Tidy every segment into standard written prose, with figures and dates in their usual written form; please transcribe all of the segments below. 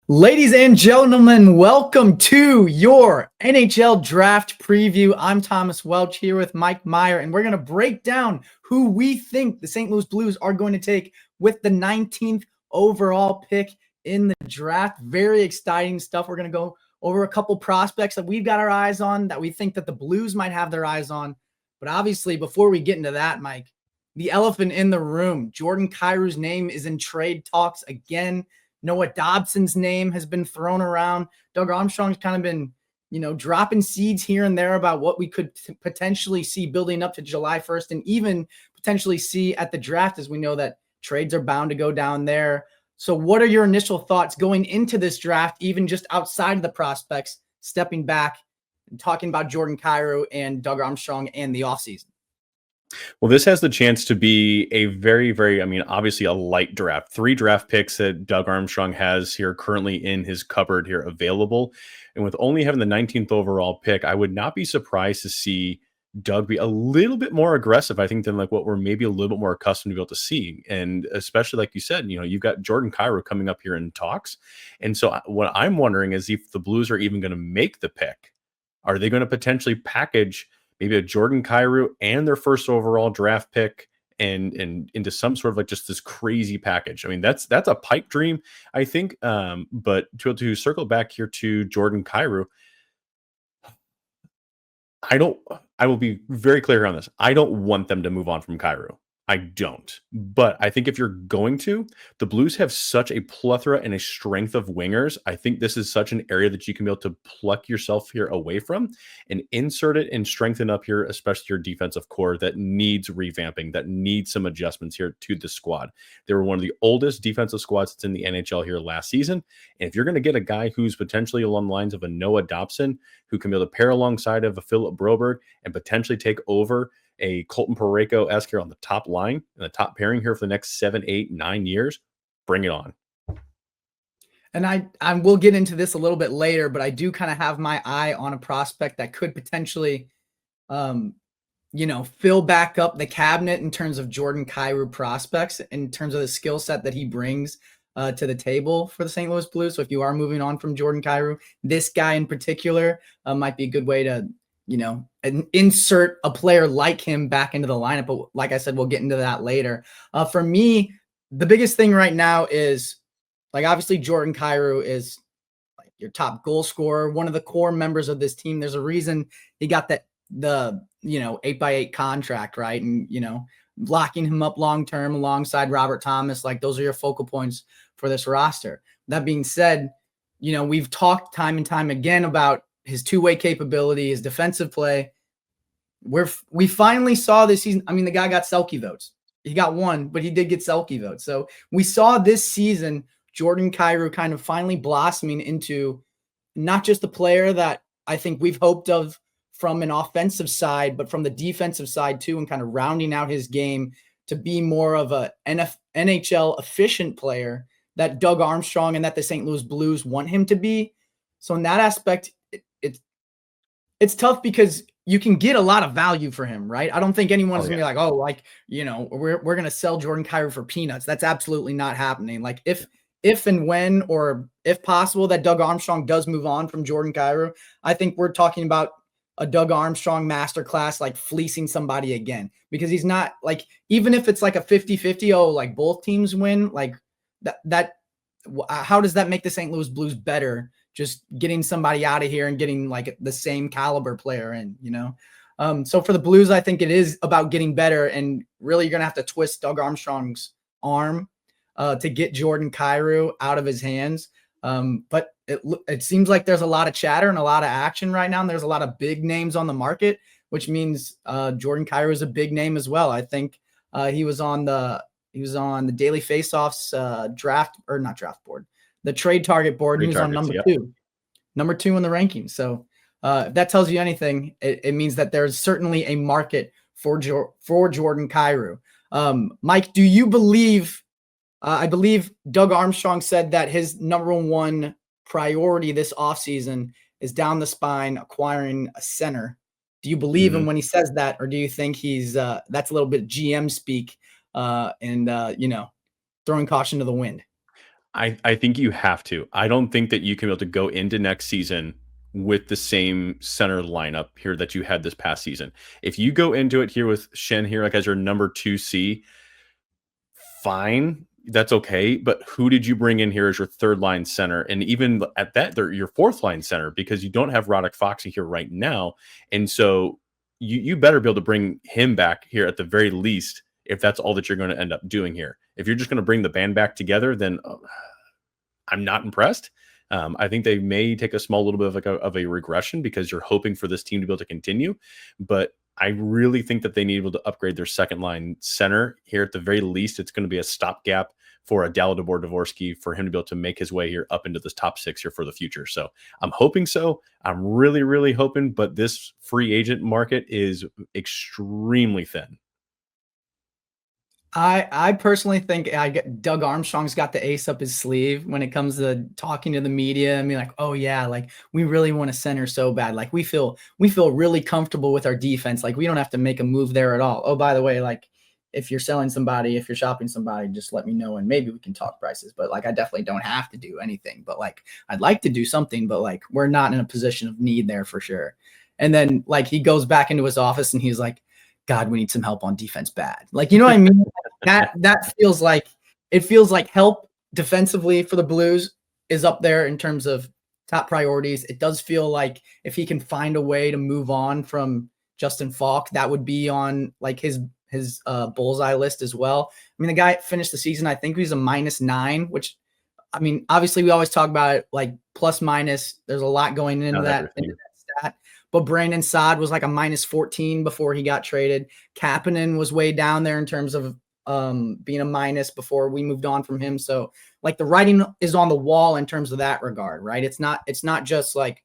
Ladies and gentlemen, welcome to your NHL Draft Preview. I'm Thomas Welch here with Mike Meyer, and we're going to break down who we think the St. Louis Blues are going to take with the 19th overall pick in the draft. Very exciting stuff. We're going to go over a couple prospects that we've got our eyes on, that we think that the Blues might have their eyes on. But obviously, before we get into that, Mike, the elephant in the room, Jordan Kyrou's name is in trade talks again. Noah Dobson's name has been thrown around. Doug Armstrong's kind of been, dropping seeds here and there about what we could potentially see building up to July 1st and even potentially see at the draft, as we know that trades are bound to go down there. So what are your initial thoughts going into this draft, even just outside of the prospects, stepping back and talking about Jordan Kyrou and Doug Armstrong and the offseason? Well, this has the chance to be a very, very, obviously a light draft. 3 draft picks that Doug Armstrong has here currently in his cupboard here available. And with only having the 19th overall pick, I would not be surprised to see Doug be a little bit more aggressive, I think, than like what we're maybe a little bit more accustomed to be able to see. And especially like you said, you've got Jordan Kyrou coming up here in talks. And so what I'm wondering is if the Blues are even going to make the pick. Are they going to potentially package maybe a Jordan Kyrou and their first overall draft pick and into some sort of like just this crazy package? I mean, that's a pipe dream, I think. But to circle back here to Jordan Kyrou, I will be very clear on this. I don't want them to move on from Kyrou. I don't. But I think if you're going to, the Blues have such a plethora and a strength of wingers. I think this is such an area that you can be able to pluck yourself here away from and insert it and strengthen up here, especially your defensive core that needs revamping, that needs some adjustments here to the squad. They were one of the oldest defensive squads that's in the NHL here last season. And if you're going to get a guy who's potentially along the lines of a Noah Dobson, who can be able to pair alongside of a Philip Broberg and potentially take over a Colton Parayko-esque here on the top line and the top pairing here for the next 7, 8, 9 years, bring it on. And I will get into this a little bit later, but I do kind of have my eye on a prospect that could potentially, fill back up the cabinet in terms of Jordan Kyrou prospects, in terms of the skill set that he brings to the table for the St. Louis Blues. So if you are moving on from Jordan Kyrou, this guy in particular might be a good way to and insert a player like him back into the lineup. But like I said, we'll get into that later. For me, the biggest thing right now is, like, obviously Jordan Kyrou is like your top goal scorer, one of the core members of this team. There's a reason he got the 8x8 contract, right? And, locking him up long-term alongside Robert Thomas, like those are your focal points for this roster. That being said, we've talked time and time again about his two-way capability, his defensive play. We finally saw this season. I mean, the guy got Selke votes. He got one, but he did get Selke votes. So we saw this season Jordan Kyrou kind of finally blossoming into not just the player that I think we've hoped of from an offensive side, but from the defensive side too, and kind of rounding out his game to be more of a NHL efficient player that Doug Armstrong and that the St. Louis Blues want him to be. So in that aspect, it's tough because you can get a lot of value for him, right? I don't think anyone's gonna be like, we're gonna sell Jordan Kyrou for peanuts. That's absolutely not happening. Like if and when, or if possible, that Doug Armstrong does move on from Jordan Kyrou, I think we're talking about a Doug Armstrong masterclass, like fleecing somebody again, because he's not like, even if it's like a 50-50, like both teams win, like that how does that make the St. Louis Blues better? Just getting somebody out of here and getting like the same caliber player in, So for the Blues, I think it is about getting better, and really you're going to have to twist Doug Armstrong's arm to get Jordan Kyrou out of his hands. But it seems like there's a lot of chatter and a lot of action right now, and there's a lot of big names on the market, which means Jordan Kyrou is a big name as well. I think he was on the Daily Faceoff's not draft board, the trade target board. He was on number two in the rankings. So if that tells you anything, it means that there's certainly a market for Jordan Kyrou. Mike, do you believe? I believe Doug Armstrong said that his number one priority this offseason is down the spine acquiring a center. Do you believe him when he says that, or do you think he's that's a little bit GM speak and throwing caution to the wind? I think you have to. I don't think that you can be able to go into next season with the same center lineup here that you had this past season. If you go into it here with Shen here, like as your number 2C, fine. That's okay. But who did you bring in here as your third line center? And even at that, they're your fourth line center, because you don't have Roddick Foxy here right now. And so you better be able to bring him back here at the very least, if that's all that you're going to end up doing here. If you're just going to bring the band back together, then I'm not impressed. I think they may take a small little bit of a regression, because you're hoping for this team to be able to continue. But I really think that they need to upgrade their second line center here. At the very least, it's going to be a stopgap for a Dalibor Dvorsky for him to be able to make his way here up into this top 6 here for the future. So I'm hoping so. I'm really, really hoping. But this free agent market is extremely thin. I personally think Doug Armstrong's got the ace up his sleeve when it comes to talking to the media and being like, oh yeah, like we really want a center so bad. Like we feel really comfortable with our defense. Like we don't have to make a move there at all. Oh, by the way, like if you're selling somebody, if you're shopping somebody, just let me know and maybe we can talk prices. But like I definitely don't have to do anything. But like I'd like to do something, but like we're not in a position of need there for sure. And then like he goes back into his office and he's like, God, we need some help on defense bad. Like, you know what I mean? That feels like help defensively for the Blues is up there in terms of top priorities. It does feel like if he can find a way to move on from Justin Falk, that would be on like his bullseye list as well. I mean, the guy finished the season, I think he's a -9, which I mean, obviously we always talk about it like plus minus. There's a lot going into that stat. But Brandon Saad was like a -14 before he got traded. Kapanen was way down there in terms of being a minus before we moved on from him. So like the writing is on the wall in terms of that regard, right? It's not just like,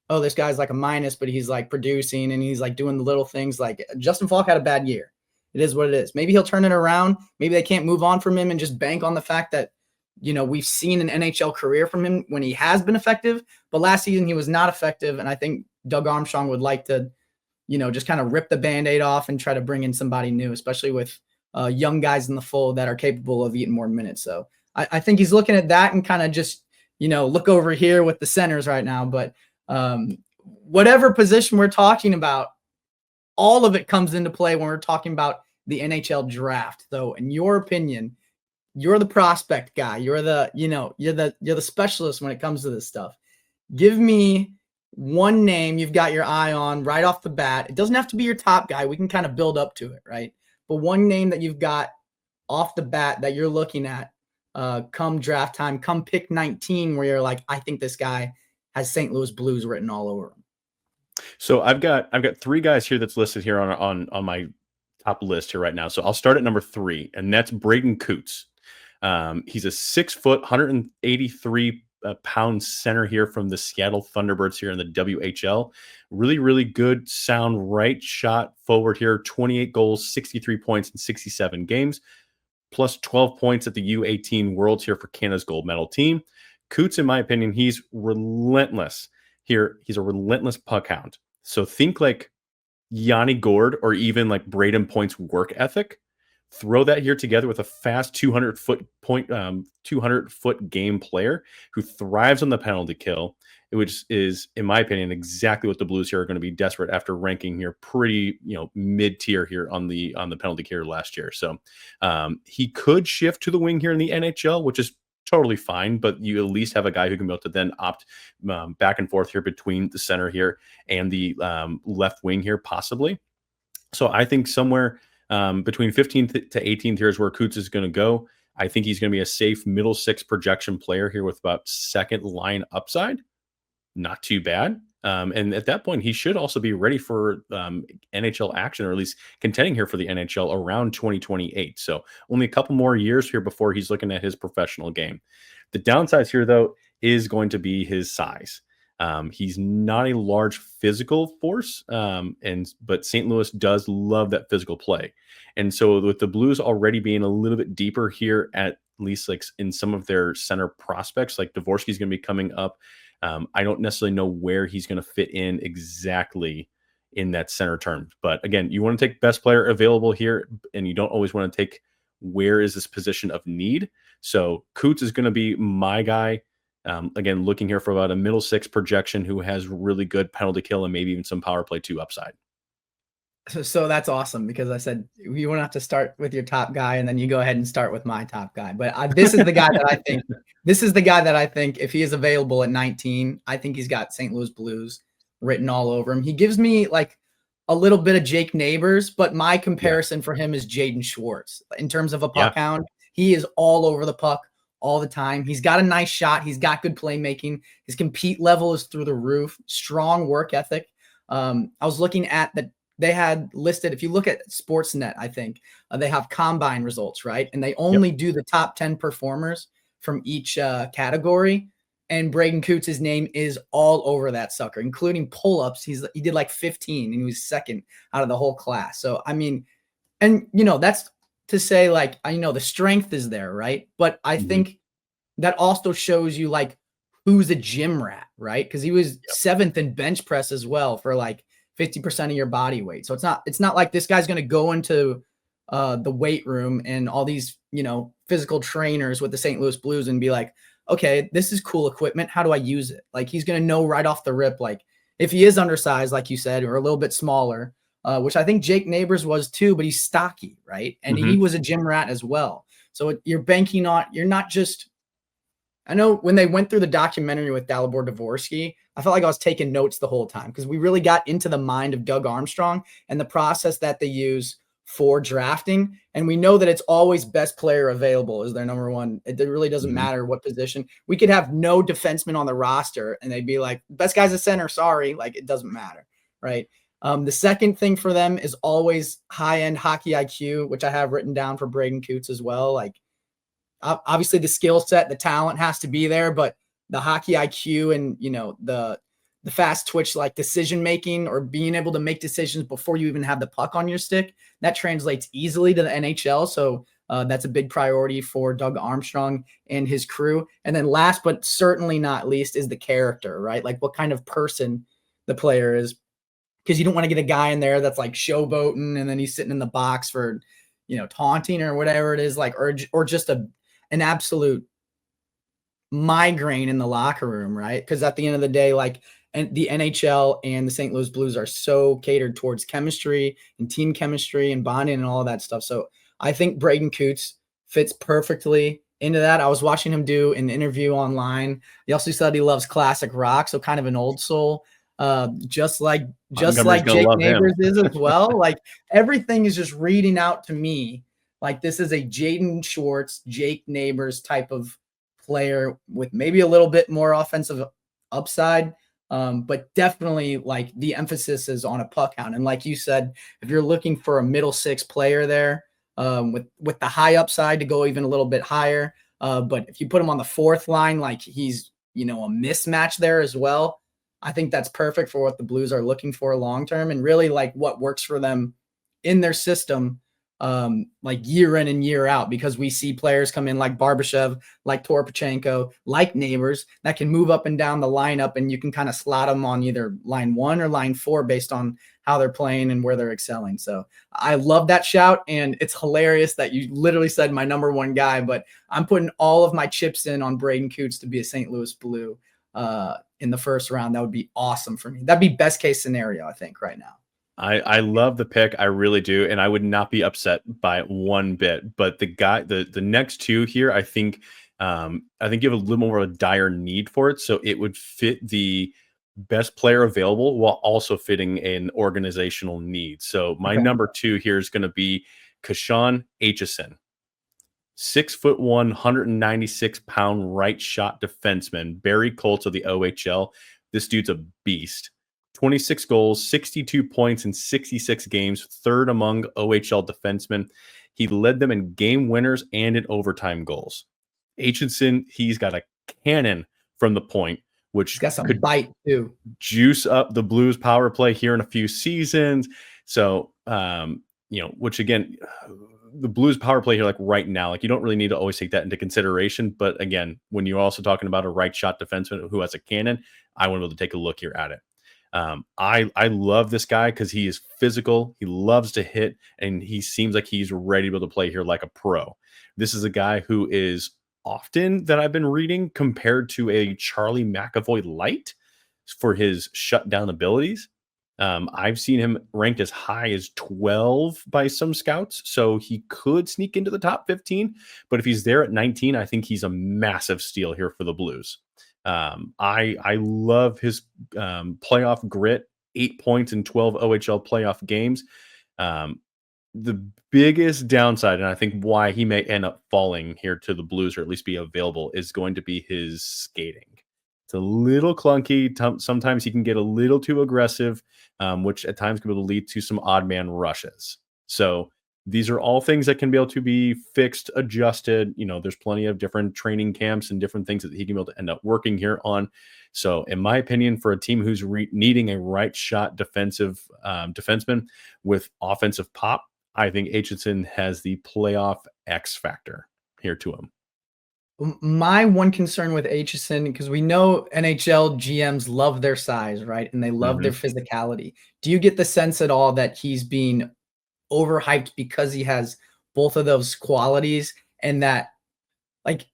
oh, this guy's like a minus, but he's like producing and he's like doing the little things. Like Justin Falk had a bad year. It is what it is. Maybe he'll turn it around. Maybe they can't move on from him and just bank on the fact that, you know, we've seen an NHL career from him when he has been effective, but last season he was not effective. And I think Doug Armstrong would like to, you know, just kind of rip the Band-Aid off and try to bring in somebody new, especially with young guys in the fold that are capable of eating more minutes. So I think he's looking at that and kind of just, you know, look over here with the centers right now. But whatever position we're talking about, all of it comes into play when we're talking about the NHL draft. So in your opinion, you're the prospect guy. You're the specialist when it comes to this stuff. Give me one name you've got your eye on right off the bat. It doesn't have to be your top guy. We can kind of build up to it, right? But one name that you've got off the bat that you're looking at come draft time, come pick 19, where you're like, I think this guy has St. Louis Blues written all over him. So I've got 3 guys here that's listed here on my top list here right now. So I'll start at number 3, and that's Braden Coots. He's a 6 foot, 183 pound center here from the Seattle Thunderbirds here in the WHL. Really, really good, sound right shot forward here. 28 goals, 63 points in 67 games, plus 12 points at the U18 Worlds here for Canada's gold medal team. Coots, in my opinion, he's relentless here. He's a relentless puck hound. So think like Yanni Gourde or even like Braden Point's work ethic. Throw that here together with a fast 200-foot game player who thrives on the penalty kill, which is, in my opinion, exactly what the Blues here are going to be desperate after ranking here pretty, mid-tier here on the penalty kill last year. So he could shift to the wing here in the NHL, which is totally fine, but you at least have a guy who can be able to then opt back and forth here between the center here and the left wing here, possibly. So I think somewhere between 15th to 18th here is where Coots is going to go. I think he's going to be a safe middle 6 projection player here with about second line upside. Not too bad. And at that point, he should also be ready for NHL action, or at least contending here for the NHL around 2028. So only a couple more years here before he's looking at his professional game. The downsides here, though, is going to be his size. He's not a large physical force, but St. Louis does love that physical play. And so with the Blues already being a little bit deeper here, at least like in some of their center prospects, like Dvorsky's going to be coming up. I don't necessarily know where he's going to fit in exactly in that center term. But again, you want to take best player available here, and you don't always want to take where is this position of need. So Coots is going to be my guy. Again, looking here for about a middle six projection who has really good penalty kill and maybe even some power play 2 upside. So that's awesome because I said you won't have to start with your top guy and then you go ahead and start with my top guy. But this is the guy that I think. This is the guy that I think if he is available at 19, I think he's got St. Louis Blues written all over him. He gives me like a little bit of Jake Neighbors, but my comparison for him is Jaden Schwartz in terms of a puck hound. He is all over the puck all the time. He's got a nice shot. He's got good playmaking. His compete level is through the roof. Strong work ethic. I was looking at that. They had listed, if you look at Sportsnet, I think they have combine results, right? And they only do the top 10 performers from each category. And Braden Coots' name is all over that sucker, including pull-ups. He did like 15 and he was second out of the whole class. So, I mean, and that's to say like, the strength is there, right? But I think that also shows you like who's a gym rat, right? Because he was 7th in bench press as well for like 50% of your body weight. So it's not like this guy's going to go into the weight room and all these, physical trainers with the St. Louis Blues and be like, okay, this is cool equipment. How do I use it? Like he's going to know right off the rip, like if he is undersized, like you said, or a little bit smaller, which I think Jake Neighbors was too, but he's stocky, right? And he was a gym rat as well. So you're banking on, you're not just, I know when they went through the documentary with Dalibor Dvorsky, I felt like I was taking notes the whole time because we really got into the mind of Doug Armstrong and the process that they use for drafting. And we know that it's always best player available is their number one. It really doesn't matter what position. We could have no defenseman on the roster and they'd be like, best guy's a center, sorry. Like it doesn't matter, right? The second thing for them is always high-end hockey IQ, which I have written down for Braden Coots as well. Like obviously the skill set, the talent has to be there, but the hockey IQ and, the fast twitch, like decision making or being able to make decisions before you even have the puck on your stick, that translates easily to the NHL. So that's a big priority for Doug Armstrong and his crew. And then last, but certainly not least, is the character, right? Like what kind of person the player is, because you don't want to get a guy in there that's like showboating and then he's sitting in the box for, taunting or whatever it is, like, or just an absolute migraine in the locker room, right? Because at the end of the day, like, and the NHL and the St. Louis Blues are so catered towards chemistry and team chemistry and bonding and all of that stuff. So I think Braden Coots fits perfectly into that. I was watching him do an interview online. He also said he loves classic rock, so kind of an old soul, just like Jake Neighbors is as well. Like everything is just reading out to me like this is a Jaden Schwartz, Jake Neighbors type of player with maybe a little bit more offensive upside. But definitely like the emphasis is on a puck hound. And like you said, if you're looking for a middle six player there, with the high upside to go even a little bit higher. But if you put him on the fourth line, like he's, a mismatch there as well. I think that's perfect for what the Blues are looking for long-term and really like what works for them in their system, like year in and year out, because we see players come in like Barbashev, like Toropchenko, like Neighbors that can move up and down the lineup and you can kind of slot them on either line 1 or line 4 based on how they're playing and where they're excelling. So I love that shout. And it's hilarious that you literally said my number one guy, but I'm putting all of my chips in on Braden Coots to be a St. Louis Blue in the first round. That would be awesome for me. That'd be best case scenario, I think, right now. I love the pick. I really do. And I would not be upset by it one bit. But the next two here, I think you have a little more of a dire need for it. So it would fit the best player available while also fitting an organizational need. So my number 2 here is going to be Kashawn Aitchison. 6'1", 196-pound right shot defenseman, Barry Colts of the OHL. This dude's a beast. 26 goals, 62 points in 66 games, third among OHL defensemen. He led them in game winners and in overtime goals. Aitchison, he's got a cannon from the point, which he's got some bite too. Juice up the Blues power play here in a few seasons. So, which again, the Blues power play here, like right now, like you don't really need to always take that into consideration. But again, when you're also talking about a right shot defenseman who has a cannon, I want to be able to take a look here at it. I love this guy because he is physical. He loves to hit, and he seems like he's ready to be able to play here like a pro. This is a guy who is often that I've been reading compared to a Charlie McAvoy light for his shutdown abilities. I've seen him ranked as high as 12 by some scouts, so he could sneak into the top 15. But if he's there at 19, I think he's a massive steal here for the Blues. I love his playoff grit, 8 points in 12 OHL playoff games. The biggest downside, and I think why he may end up falling here to the Blues, or at least be available, is going to be his skating. It's a little clunky. Sometimes he can get a little too aggressive, which at times can be able to lead to some odd man rushes. So these are all things that can be able to be fixed, adjusted. There's plenty of different training camps and different things that he can be able to end up working here on. So in my opinion, for a team who's needing a right shot defenseman with offensive pop, I think Aitchison has the playoff X factor here to him. My one concern with Aitchison, because we know NHL GMs love their size, right? And they love their physicality. Do you get the sense at all that he's being overhyped because he has both of those qualities? And that,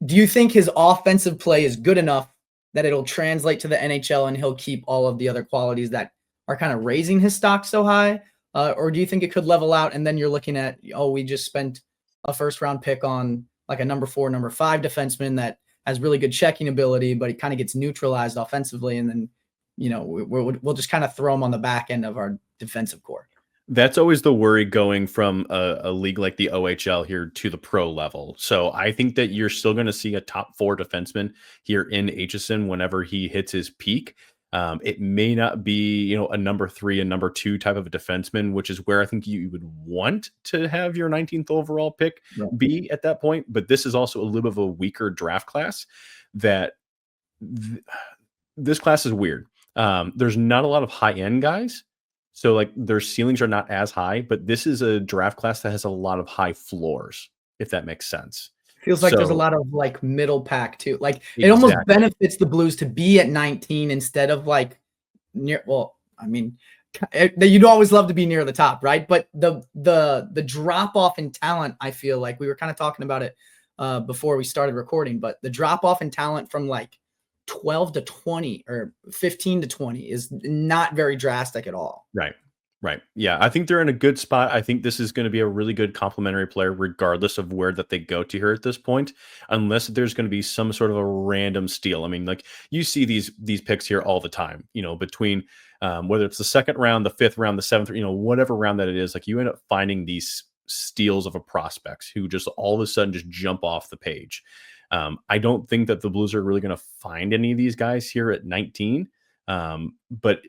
do you think his offensive play is good enough that it'll translate to the NHL and he'll keep all of the other qualities that are kind of raising his stock so high? Or do you think it could level out and then you're looking at, we just spent a first round pick on like a number 4, number 5 defenseman that has really good checking ability, but he kind of gets neutralized offensively. And then, we'll just kind of throw him on the back end of our defensive core. That's always the worry going from a league like the OHL here to the pro level. So I think that you're still going to see a top 4 defenseman here in Aitchison whenever he hits his peak. It may not be, a number 3 and number 2 type of a defenseman, which is where I think you would want to have your 19th overall pick be at that point. But this is also a little bit of a weaker draft class that this class is weird. There's not a lot of high end guys. So their ceilings are not as high, but this is a draft class that has a lot of high floors, if that makes sense. Feels like there's a lot of middle pack too. It almost benefits the Blues to be at 19 instead of near. Well, I mean, you'd always love to be near the top, right? But the drop off in talent, I feel like we were kind of talking about it before we started recording, but the drop off in talent from 12 to 20 or 15 to 20 is not very drastic at all. Right. Yeah, I think they're in a good spot. I think this is going to be a really good complementary player, regardless of where that they go to here at this point, unless there's going to be some sort of a random steal. I mean, you see these picks here all the time, between whether it's the 2nd round, the 5th round, the 7th, whatever round that it is, you end up finding these steals of a prospects who just all of a sudden just jump off the page. I don't think that the Blues are really going to find any of these guys here at 19, but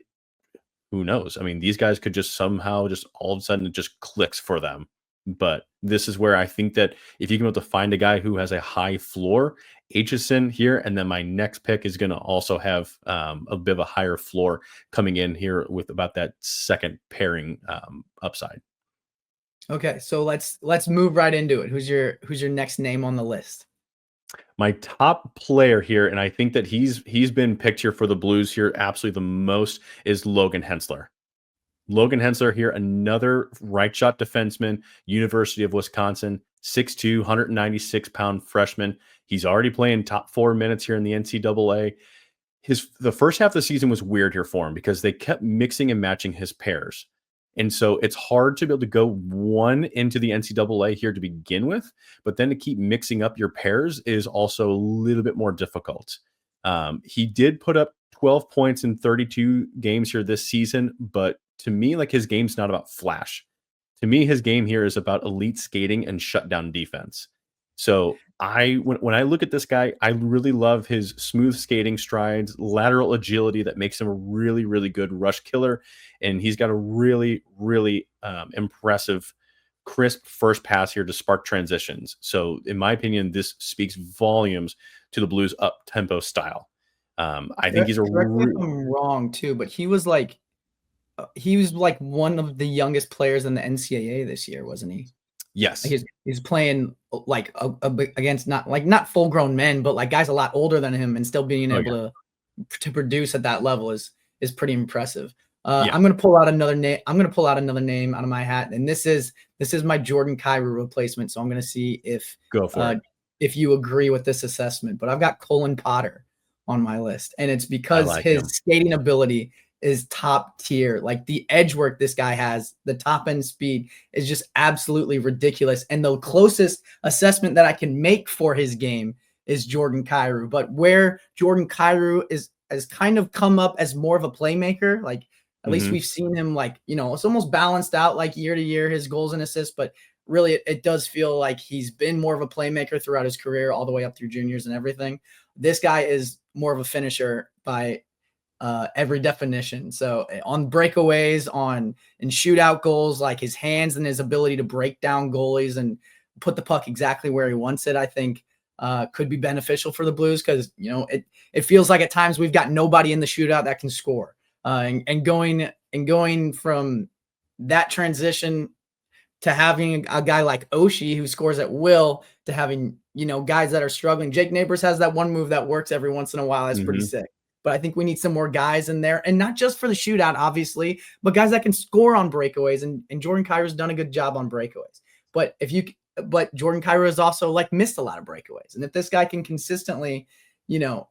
who knows? I mean, these guys could just somehow just all of a sudden it just clicks for them. But this is where I think that if you can be able to find a guy who has a high floor, Aitchison here, and then my next pick is going to also have a bit of a higher floor coming in here with about that second pairing upside. Okay, so let's move right into it. Who's your next name on the list? My top player here, and I think that he's been picked here for the Blues here absolutely the most, is Logan Hensler. Logan Hensler here, another right shot defenseman, University of Wisconsin, 6'2", 196-pound freshman. He's already playing top 4 minutes here in the NCAA. The first half of the season was weird here for him because they kept mixing and matching his pairs. And so it's hard to be able to go one into the NCAA here to begin with, but then to keep mixing up your pairs is also a little bit more difficult. He did put up 12 points in 32 games here this season, but to me, his game's not about flash. To me, his game here is about elite skating and shutdown defense. So when I look at this guy, I really love his smooth skating strides, lateral agility that makes him a really, really good rush killer. And he's got a really, really impressive, crisp first pass here to spark transitions. So in my opinion, this speaks volumes to the Blues up-tempo style. I think he's correct me if I'm wrong too, but he was one of the youngest players in the NCAA this year, wasn't he? Yes. He's playing against not full grown men, but guys a lot older than him and still being able to produce at that level is pretty impressive. I'm going to pull out another name. I'm going to pull out another name out of my hat. And this is my Jordan Kyrou replacement. So I'm going to see if go for it. if you agree with this assessment, but I've got Colin Potter on my list, and it's I because like his him. skating ability is top tier. Like the edge work this guy has, the top end speed is just absolutely ridiculous. And the closest assessment that I can make for his game is Jordan Kyrou. But where Jordan Kyrou has kind of come up as more of a playmaker, like at least Mhm. we've seen him like, it's almost balanced out like year to year, his goals and assists, but really it does feel like he's been more of a playmaker throughout his career, all the way up through juniors and everything. This guy is more of a finisher by every definition. So on breakaways, in shootout goals, like his hands and his ability to break down goalies and put the puck exactly where he wants it, I think could be beneficial for the Blues, because it feels like at times we've got nobody in the shootout that can score. And going from that transition to having a guy like Oshie who scores at will, to having, guys that are struggling. Jake Neighbors has that one move that works every once in a while. That's pretty Mhm. sick. But I think we need some more guys in there, and not just for the shootout, obviously, but guys that can score on breakaways. And Jordan Kyrou's done a good job on breakaways. But Jordan Kyrou has also like missed a lot of breakaways. And if this guy can consistently,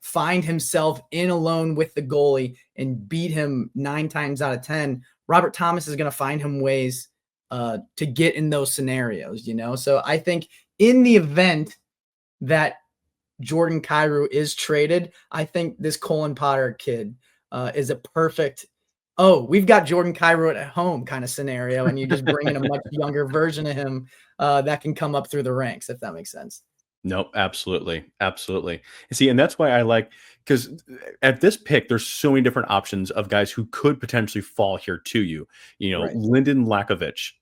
find himself in alone with the goalie and beat him 9 times out of 10, Robert Thomas is going to find him ways to get in those scenarios, So I think in the event that Jordan Kyrou is traded, I think this Colin Potter kid is a perfect, we've got Jordan Kyrou at home kind of scenario, and you just bring in a much younger version of him that can come up through the ranks, if that makes sense. Nope, absolutely, absolutely. See, and that's why I like, because at this pick, there's so many different options of guys who could potentially fall here to you. Right. Lyndon Lakovich.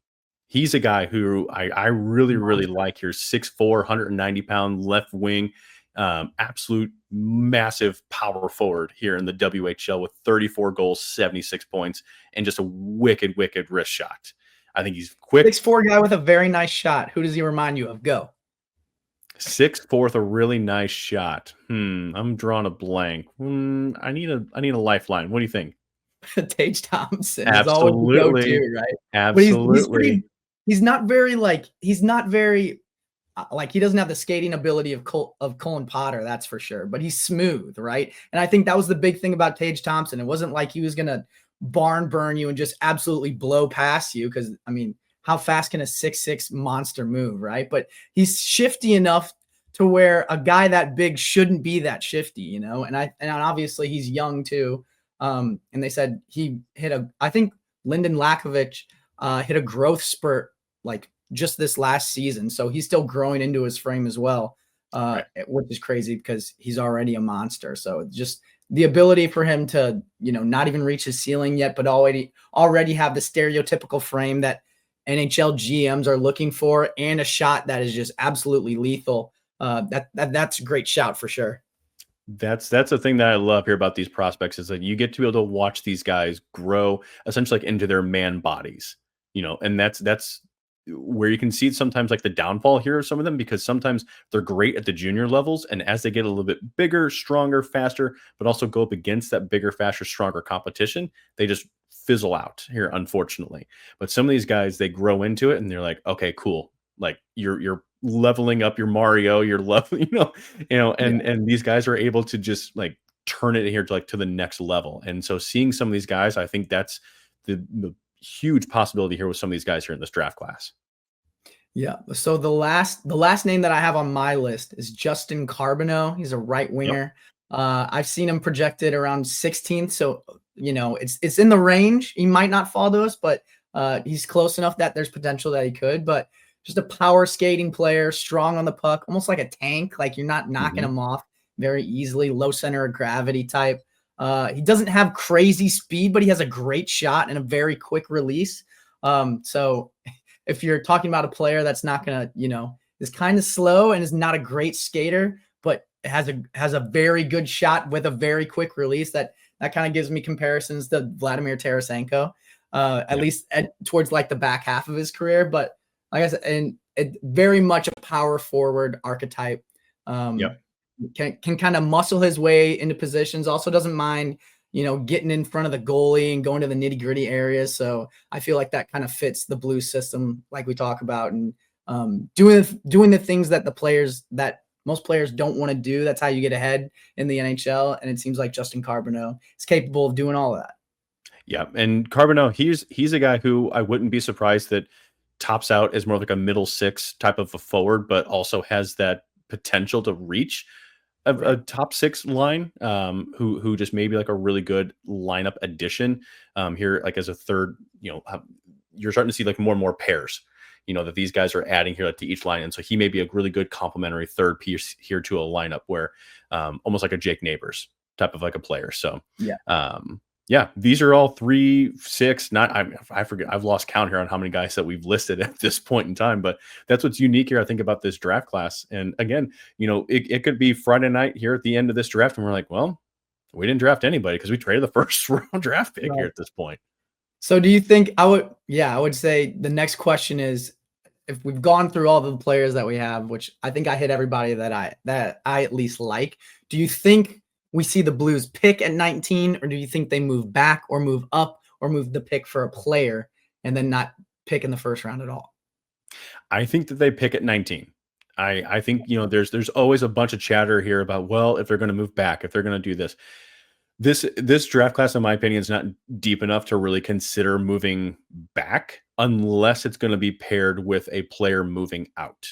He's a guy who I really, really like here. 6'4", 190-pound left wing, absolute massive power forward here in the WHL with 34 goals, 76 points, and just a wicked, wicked wrist shot. I think he's quick. 6'4" guy with a very nice shot. Who does he remind you of? Go. 6'4", a really nice shot. I'm drawing a blank. I need a lifeline. What do you think? Tage Thompson is always the Absolutely. go-to, right? But Absolutely. he's not very he doesn't have the skating ability of Colin Potter, that's for sure, but he's smooth, right? And I think that was the big thing about Tage Thompson. It wasn't like he was going to barn burn you and just absolutely blow past you, because, I mean, how fast can a 6'6" monster move, right? But he's shifty enough to where a guy that big shouldn't be that shifty, And obviously he's young too. And they said he I think Lyndon Lakovich hit a growth spurt like just this last season. So he's still growing into his frame as well, Right. which is crazy because he's already a monster. So just the ability for him to, not even reach his ceiling yet, but already have the stereotypical frame that NHL GMs are looking for, and a shot that is just absolutely lethal. That's a great shout for sure. That's the thing that I love here about these prospects, is that you get to be able to watch these guys grow essentially like into their man bodies, and that's where you can see sometimes like the downfall here of some of them, because sometimes they're great at the junior levels, and as they get a little bit bigger, stronger, faster, but also go up against that bigger, faster, stronger competition, they just fizzle out here, unfortunately. But some of these guys, they grow into it and they're like, okay, cool. Like you're leveling up your Mario, you're leveling, and these guys are able to just like turn it here to like to the next level. And so seeing some of these guys, I think that's the huge possibility here with some of these guys here in this draft class. Yeah. So the last name that I have on my list is Justin Carbonneau. He's a right winger. I've seen him projected around 16th. So, it's in the range. He might not fall to us, but he's close enough that there's potential that he could. But just a power skating player, strong on the puck, almost like a tank. Like you're not knocking him off very easily. Low center of gravity type. He doesn't have crazy speed, but he has a great shot and a very quick release. So if you're talking about a player that's not going to, is kind of slow and is not a great skater, but has a very good shot with a very quick release, that kind of gives me comparisons to Vladimir Tarasenko, at least towards like the back half of his career. But like I said, and very much a power forward archetype. Can kind of muscle his way into positions. Also doesn't mind, getting in front of the goalie and going to the nitty gritty areas. So I feel like that kind of fits the Blues system, like we talk about, and doing the things that the players that most players don't want to do. That's how you get ahead in the NHL. And it seems like Justin Carbonneau is capable of doing all of that. Yeah, and Carbonneau, he's a guy who I wouldn't be surprised that tops out as more like a middle six type of a forward, but also has that potential to reach a top six line. Who just maybe like a really good lineup addition here, like as a third. You're starting to see like more and more pairs. That these guys are adding here to each line, and so he may be a really good complementary third piece here to a lineup where almost like a Jake Neighbors type of like a player. So yeah, these are all 3, 6. I forget. I've lost count here on how many guys that we've listed at this point in time. But that's what's unique here, I think, about this draft class. And again, it could be Friday night here at the end of this draft, and we're like, well, we didn't draft anybody because we traded the first round draft pick here at this point. So do you think I would say the next question is, if we've gone through all the players that we have, which I think I hit everybody that I at least like, do you think we see the Blues pick at 19, or do you think they move back or move up or move the pick for a player and then not pick in the first round at all? I think that they pick at 19. I think, there's always a bunch of chatter here about, well, if they're going to move back, if they're going to do this. This draft class, in my opinion, is not deep enough to really consider moving back unless it's going to be paired with a player moving out.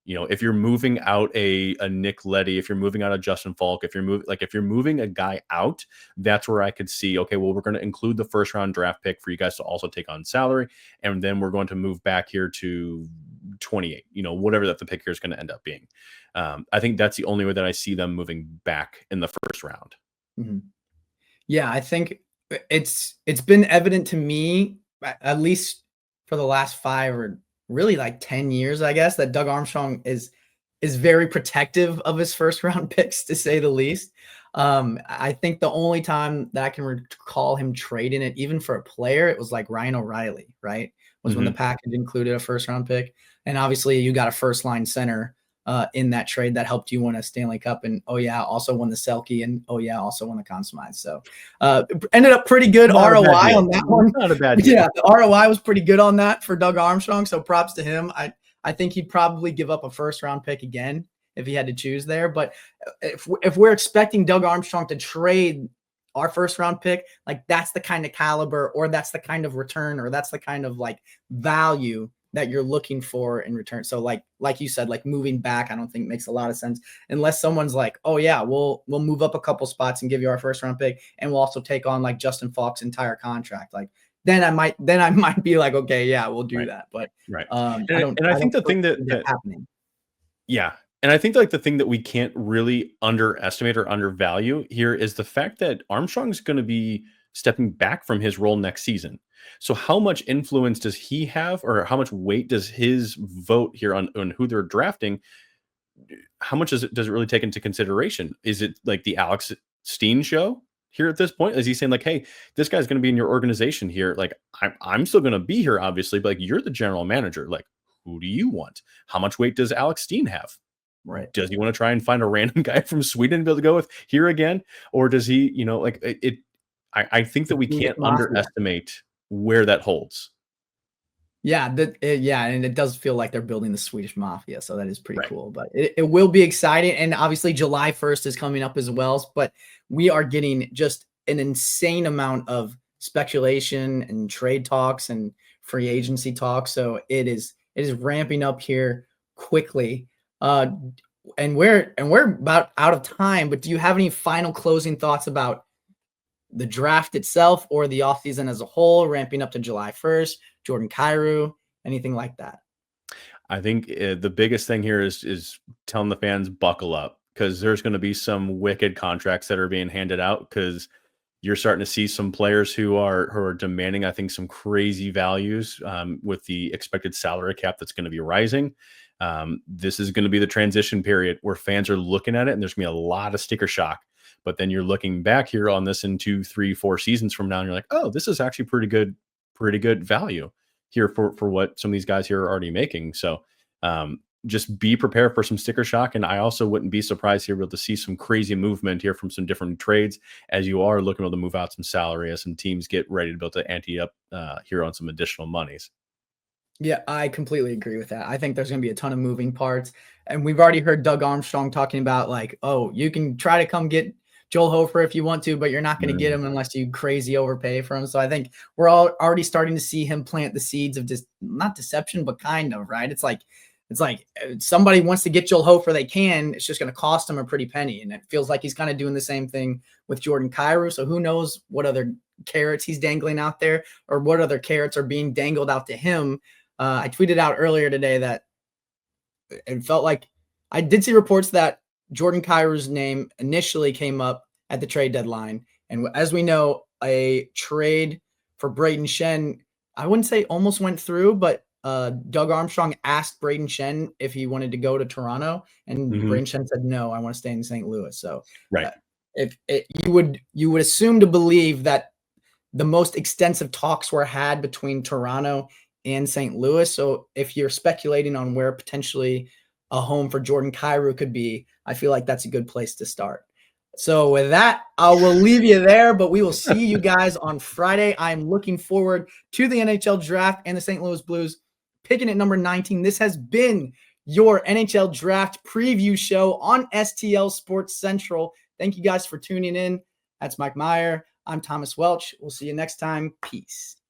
If you're moving out a Nick Leddy, if you're moving out a Justin Falk, if you're moving a guy out, that's where I could see, okay, well, we're going to include the first round draft pick for you guys to also take on salary. And then we're going to move back here to 28, whatever that the pick here is going to end up being. I think that's the only way that I see them moving back in the first round. Mm-hmm. Yeah, I think it's been evident to me, at least for the last 5 or really like 10 years, I guess, that Doug Armstrong is very protective of his first round picks, to say the least. I think the only time that I can recall him trading it, even for a player, it was like Ryan O'Reilly, right? Was when the package included a first round pick. And obviously you got a first line center in that trade that helped you win a Stanley Cup, and also won the Selke, and also won the Conn Smythe. So ended up pretty good ROI on that one. Not a bad deal. Yeah, the ROI was pretty good on that for Doug Armstrong. So props to him. I think he'd probably give up a first round pick again if he had to choose there. But if we're expecting Doug Armstrong to trade our first round pick, like that's the kind of caliber, or that's the kind of return, or that's the kind of like value that you're looking for in return. So like you said, like moving back, I don't think makes a lot of sense unless someone's like, oh yeah, we'll move up a couple spots and give you our first round pick, and we'll also take on like Justin Falk's entire contract. Like then I might be like, okay, yeah, we'll do that. But I think the thing that happening. Yeah. And I think like the thing that we can't really underestimate or undervalue here is the fact that Armstrong's going to be stepping back from his role next season. So how much influence does he have, or how much weight does his vote here on who they're drafting? How much does it really take into consideration? Is it like the Alex Steen show here at this point? Is he saying like, hey, this guy's going to be in your organization here? Like I'm still going to be here, obviously, but like you're the general manager. Like, who do you want? How much weight does Alex Steen have? Right. Does he want to try and find a random guy from Sweden to be able to go with here again? Or does he, I think that we can't underestimate where that holds. Yeah, and it does feel like they're building the Swedish mafia, so that is pretty cool. But it will be exciting, and obviously July 1st is coming up as well. But we are getting just an insane amount of speculation and trade talks and free agency talks. So it is ramping up here quickly. And we're about out of time. But do you have any final closing thoughts about the draft itself or the offseason as a whole, ramping up to July 1st, Jordan Kyrou, anything like that? I think the biggest thing here is telling the fans buckle up, because there's going to be some wicked contracts that are being handed out, because you're starting to see some players who are demanding, I think, some crazy values with the expected salary cap that's going to be rising. This is going to be the transition period where fans are looking at it, and there's going to be a lot of sticker shock. But then you're looking back here on this in 2, 3, 4 seasons from now, and you're like, oh, this is actually pretty good value here for what some of these guys here are already making. So just be prepared for some sticker shock. And I also wouldn't be surprised here to see some crazy movement here from some different trades, as you are looking to move out some salary as some teams get ready to build to ante up here on some additional monies. Yeah, I completely agree with that. I think there's going to be a ton of moving parts. And we've already heard Doug Armstrong talking about like, oh, you can try to come get Joel Hofer if you want to, but you're not going to get Mm. him unless you crazy overpay for him. So I think we're all already starting to see him plant the seeds of just not deception, but kind of, right? It's like somebody wants to get Joel Hofer, they can. It's just going to cost him a pretty penny. And it feels like he's kind of doing the same thing with Jordan Kyrou. So who knows what other carrots he's dangling out there or what other carrots are being dangled out to him. I tweeted out earlier today that it felt like I did see reports that Jordan Kyrou's name initially came up at the trade deadline. And as we know, a trade for Braden Shen, I wouldn't say almost went through, but Doug Armstrong asked Braden Shen if he wanted to go to Toronto, and Mhm. Braden Shen said, no, I want to stay in St. Louis. So Right. uh, if it, you would assume to believe that the most extensive talks were had between Toronto and St. Louis. So if you're speculating on where potentially a home for Jordan Kyrou could be, I feel like that's a good place to start. So with that, I will leave you there, but we will see you guys on Friday. I'm looking forward to the NHL draft and the St. Louis Blues picking at number 19. This has been your NHL Draft Preview Show on STL Sports Central. Thank you guys for tuning in. That's Mike Meyer. I'm Thomas Welch. We'll see you next time. Peace.